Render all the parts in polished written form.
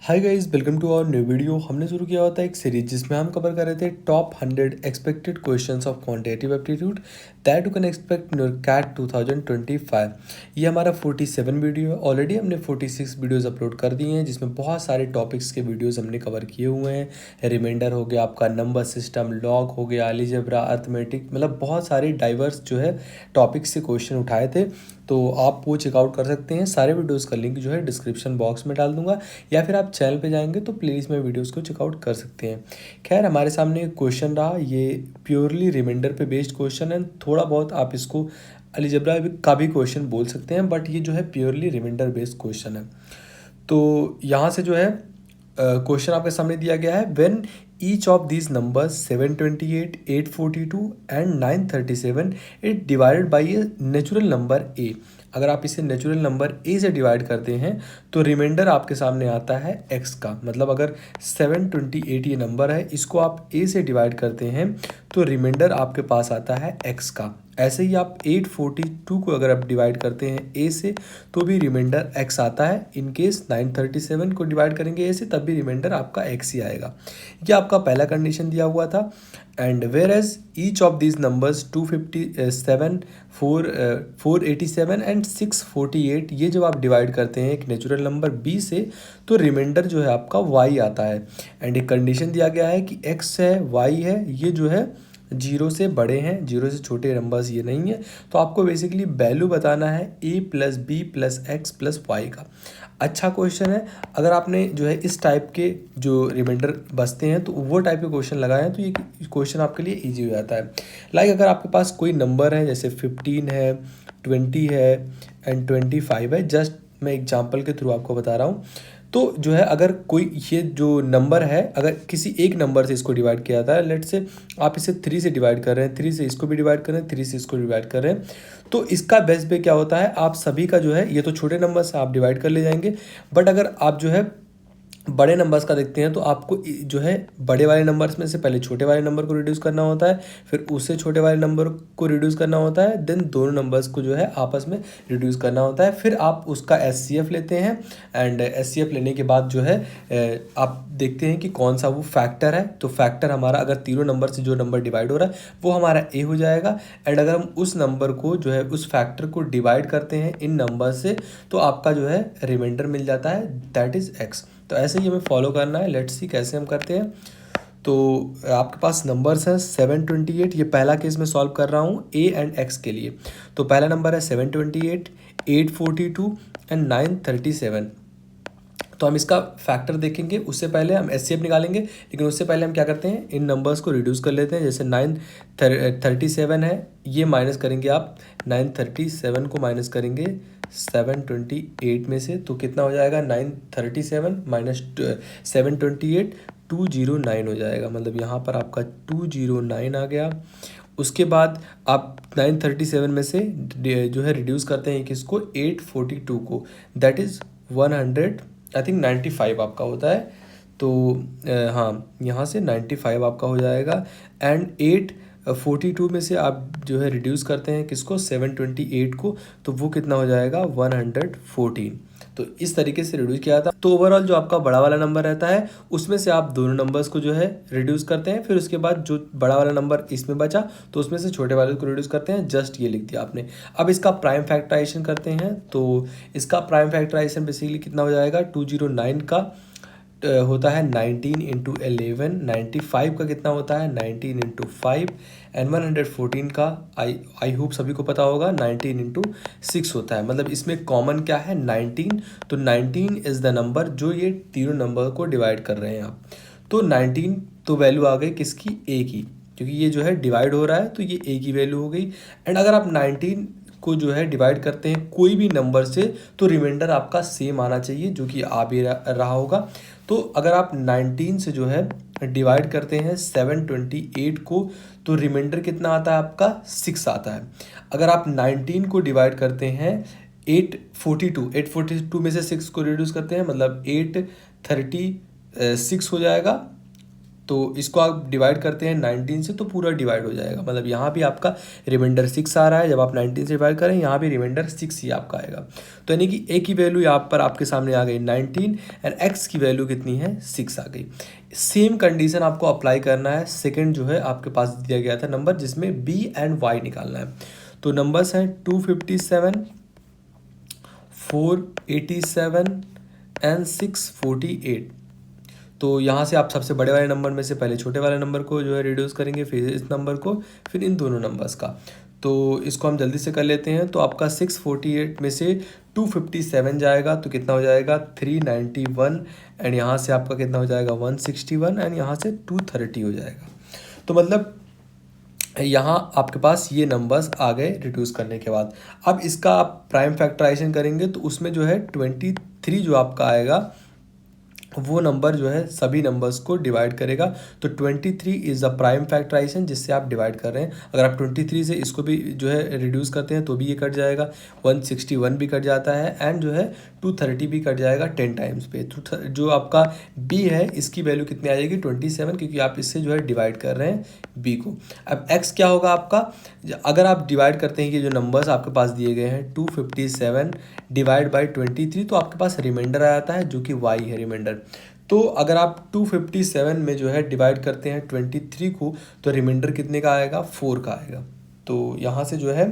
Hi guys, welcome to our new video. हमने शुरू किया हुआ था एक सीरीज जिसमें हम कवर कर रहे थे top 100 expected questions of quantitative aptitude that you can expect in your CAT 2025। ये हमारा 47 वीडियो है। ऑलरेडी हमने 46 वीडियोस अपलोड कर दिए हैं जिसमें बहुत सारे टॉपिक्स के वीडियोस हमने कवर किए हुए हैं। रिमाइंडर हो गया, आपका नंबर सिस्टम, लॉग हो गया, अलजेब्रा, अर्थमेटिक, मतलब बहुत सारे डाइवर्स जो है टॉपिक्स से क्वेश्चन उठाए थे। तो आप वो चेकआउट कर सकते हैं। सारे वीडियोस का लिंक जो है डिस्क्रिप्शन बॉक्स में डाल दूंगा, या फिर आप चैनल पे जाएंगे तो प्लेलिस्ट में वीडियोस को चेकआउट कर सकते हैं। खैर, हमारे सामने एक क्वेश्चन रहा, ये प्योरली रिमाइंडर पे बेस्ड क्वेश्चन है। थोड़ा बहुत आप इसको अलजेब्रा का भी क्वेश्चन बोल सकते हैं, बट ये जो है प्योरली रिमाइंडर बेस्ड क्वेश्चन है। तो यहाँ से जो है क्वेश्चन आपके सामने दिया गया है, when each of these numbers 728, 842 and 937 it divided by a natural number A. अगर आप इसे नेचुरल नंबर ए से डिवाइड करते हैं तो रिमाइंडर आपके सामने आता है एक्स का। मतलब अगर 728 ये नंबर है, इसको आप ए से डिवाइड करते हैं तो रिमाइंडर आपके पास आता है एक्स का। ऐसे ही आप 842 को अगर आप डिवाइड करते हैं ए से तो भी रिमाइंडर एक्स आता है। इन केस 937 को डिवाइड करेंगे ए से तब भी रिमाइंडर आपका एक्स ही आएगा। ये आपका पहला कंडीशन दिया हुआ था। And whereas each of these numbers 257, 487 and 648, ये जब आप डिवाइड करते हैं एक नेचुरल नंबर बी से तो रिमाइंडर जो है आपका वाई आता है। एंड एक कंडीशन दिया गया है कि एक्स है, वाई है, ये जो है जीरो से बड़े हैं, जीरो से छोटे नंबर्स ये नहीं है। तो आपको बेसिकली वैल्यू बताना है a plus b plus x plus y का। अच्छा क्वेश्चन है। अगर आपने जो है इस टाइप के जो रिमाइंडर बचते हैं तो वो टाइप के क्वेश्चन लगाए हैं तो ये क्वेश्चन आपके लिए इजी हो जाता है। लाइक अगर आपके पास कोई नंबर है, जैसे 15 है, 20 है एंड 25 है, जस्ट मैं एग्जांपल के थ्रू आपको बता रहा हूँ। तो जो है अगर कोई ये जो नंबर है, अगर किसी एक नंबर से इसको डिवाइड किया जाता है, लेट से आप इसे 3 से डिवाइड कर रहे हैं, 3 से इसको भी डिवाइड कर रहे हैं, 3 से इसको डिवाइड कर रहे हैं, तो इसका बेस्ट पे क्या होता है, आप सभी का जो है, ये तो छोटे नंबर से आप डिवाइड कर ले जाएंगे, बट अगर आप जो है बड़े नंबर्स का देखते हैं तो आपको जो है बड़े वाले नंबर्स में से पहले छोटे वाले नंबर को रिड्यूस करना होता है, फिर उससे छोटे वाले नंबर को रिड्यूस करना होता है, देन दोनों नंबर्स को जो है आपस में रिड्यूस करना होता है। फिर आप उसका एचसीएफ लेते हैं एंड एचसीएफ लेने के बाद जो है आप देखते हैं कि कौन सा वो फैक्टर है। तो फैक्टर हमारा, अगर तीनों नंबर से जो नंबर डिवाइड हो रहा है वो हमारा ए हो जाएगा। एंड अगर हम उस नंबर को जो है उस फैक्टर को डिवाइड करते हैं इन नंबर से तो आपका जो है रिमाइंडर मिल जाता है, दैट इज़ एक्स। तो ऐसे ही हमें फॉलो करना है। लेट्स सी कैसे हम करते हैं। तो आपके पास नंबर्स हैं 728, ये पहला केस मैं सॉल्व कर रहा हूँ ए एंड एक्स के लिए। तो पहला नंबर है 728, 842 एंड 937। तो हम इसका फैक्टर देखेंगे, उससे पहले हम एचसीएफ निकालेंगे, लेकिन उससे पहले हम क्या करते हैं, इन नंबर्स को रिड्यूस कर लेते हैं। जैसे 937 है, ये माइनस करेंगे आप, 937 को माइनस करेंगे 728 में से, तो कितना हो जाएगा, 937 माइनस 728, 209 हो जाएगा। मतलब यहाँ पर आपका 209 आ गया। उसके बाद आप 937 में से जो है रिड्यूस करते हैं किसको, 842 को, दैट इज़ 100, आई थिंक 95 आपका होता है। तो हाँ, यहाँ से 95 आपका हो जाएगा। एंड 842 में से आप जो है रिड्यूस करते हैं किसको, 728 को, तो वो कितना हो जाएगा, 114। तो इस तरीके से रिड्यूस किया था। तो ओवरऑल जो आपका बड़ा वाला नंबर रहता है उसमें से आप दोनों नंबर्स को जो है रिड्यूस करते हैं, फिर उसके बाद जो बड़ा वाला नंबर इसमें बचा तो उसमें से छोटे वाले को रिड्यूस करते हैं। जस्ट ये लिख दिया आपने। अब इसका प्राइम फैक्टराइजेशन करते हैं। तो इसका प्राइम फैक्टराइजेशन बेसिकली कितना हो जाएगा, 209 का होता है 19 इंटू 11, 95 का कितना होता है 19 इंटू 5, एंड 114 का आई होप सभी को पता होगा 19 इंटू 6 होता है। मतलब इसमें कॉमन क्या है, 19। तो 19 इज़ द नंबर जो ये तीनों नंबर को डिवाइड कर रहे हैं आप। तो 19 तो वैल्यू आ गई किसकी, ए की, क्योंकि ये जो है डिवाइड हो रहा है तो ये ए की वैल्यू हो गई। एंड अगर आप 19 को जो है डिवाइड करते हैं कोई भी नंबर से तो रिमाइंडर आपका सेम आना चाहिए, जो कि आ भी रहा होगा। तो अगर आप 19 से जो है डिवाइड करते हैं 728 को तो रिमाइंडर कितना आता है आपका, 6 आता है। अगर आप 19 को डिवाइड करते हैं 842 में से 6 को रिड्यूस करते हैं, मतलब 836 हो जाएगा। तो इसको आप डिवाइड करते हैं 19 से तो पूरा डिवाइड हो जाएगा, मतलब यहाँ भी आपका रिमाइंडर 6 आ रहा है। जब आप 19 से डिवाइड करें यहाँ भी रिमाइंडर 6 ही आपका आएगा। तो यानी कि ए की वैल्यू यहाँ पर आपके सामने आ गई 19 एंड एक्स की वैल्यू कितनी है 6 आ गई। सेम कंडीशन आपको अप्लाई करना है सेकंड जो है आपके पास दिया गया था नंबर जिसमें बी एंड वाई निकालना है। तो नंबर्स हैं 257, 487 एंड 648। तो यहाँ से आप सबसे बड़े वाले नंबर में से पहले छोटे वाले नंबर को जो है रिड्यूस करेंगे, फिर इस नंबर को, फिर इन दोनों नंबर्स का। तो इसको हम जल्दी से कर लेते हैं। तो आपका 648 में से 257 जाएगा तो कितना हो जाएगा 391 एंड यहाँ से आपका कितना हो जाएगा 161 एंड यहाँ से 230 हो जाएगा। तो मतलब यहाँ आपके पास ये नंबर्स आ गए रिड्यूस करने के बाद। अब इसका आप प्राइम फैक्टराइजेशन करेंगे तो उसमें जो है 23 जो आपका आएगा वो नंबर जो है सभी नंबर्स को डिवाइड करेगा। तो 23 इज़ द प्राइम फैक्टराइजेशन जिससे आप डिवाइड कर रहे हैं। अगर आप 23 से इसको भी जो है रिड्यूस करते हैं तो भी ये कट जाएगा, 161 भी कट जाता है एंड जो है 230 भी कट जाएगा 10 टाइम्स पे। तो जो आपका बी है इसकी वैल्यू कितनी आ जाएगी 27, क्योंकि आप इससे जो है डिवाइड कर रहे हैं बी को। अब एक्स क्या होगा आपका, अगर आप डिवाइड करते हैं कि जो नंबर्स आपके पास दिए गए हैं 257 डिवाइड बाई 23 तो आपके पास रिमाइंडर आ जाता है जो कि वाई है रिमाइंडर। तो अगर आप 257 में जो है डिवाइड करते हैं 23 को तो रिमाइंडर कितने का आएगा 4 का आएगा। तो यहाँ से जो है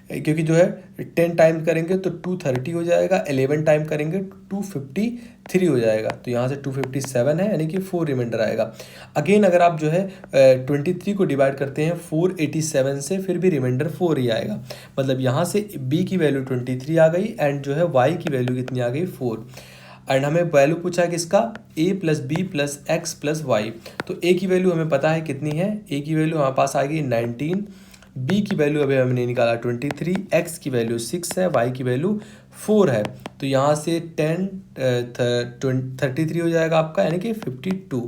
क्योंकि जो है 10 टाइम करेंगे तो 230 हो जाएगा, 11 टाइम करेंगे 253 हो जाएगा। तो यहाँ से 257 है यानी कि 4 रिमाइंडर आएगा। अगेन अगर आप जो है 23 को डिवाइड करते हैं 487 से फिर भी रिमाइंडर 4 ही आएगा। मतलब यहाँ से b की वैल्यू 23 आ गई एंड जो है y की वैल्यू कितनी आ गई 4। एंड हमें वैल्यू पूछा है किसका a plus b plus x plus y. तो a की वैल्यू हमें पता है कितनी है, a की वैल्यू हमारे पास आ गई 19, b की वैल्यू अभी हमने निकाला 23, x की वैल्यू 6 है, y की वैल्यू 4 है। तो यहाँ से 33 हो जाएगा आपका यानी कि 52।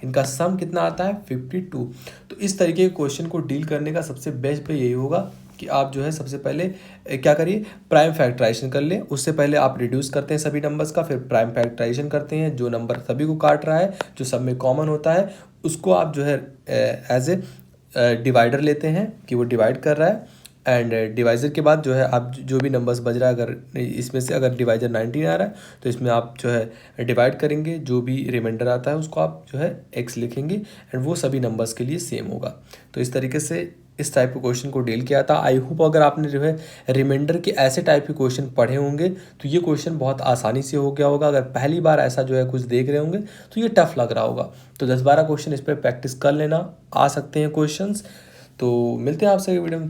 इनका सम कितना आता है 52। तो इस तरीके के क्वेश्चन को डील करने का सबसे बेस्ट वे यही होगा कि आप जो है सबसे पहले क्या करिए प्राइम फैक्टराइजेशन कर लें। उससे पहले आप रिड्यूस करते हैं सभी नंबर्स का, फिर प्राइम फैक्टराइजेशन करते हैं। जो नंबर सभी को काट रहा है जो सब में कॉमन होता है उसको आप जो है एज ए डिवाइडर लेते हैं कि वो डिवाइड कर रहा है। एंड डिवाइज़र के बाद जो है आप जो भी नंबर्स बज रहा है अगर इसमें से अगर डिवाइजर 19 आ रहा है तो इसमें आप जो है डिवाइड करेंगे, जो भी रिमाइंडर आता है उसको आप जो है x लिखेंगे एंड वो सभी नंबर्स के लिए सेम होगा। तो इस तरीके से इस टाइप के क्वेश्चन को डील किया था। आई होप अगर आपने जो है रिमाइंडर के ऐसे टाइप के क्वेश्चन पढ़े होंगे तो ये क्वेश्चन बहुत आसानी से हो गया होगा। अगर पहली बार ऐसा जो है कुछ देख रहे होंगे तो ये टफ लग रहा होगा। तो 10-12 क्वेश्चन इस पर प्रैक्टिस कर लेना, आ सकते हैं क्वेश्चंस। तो मिलते हैं आपसे वीडियो में।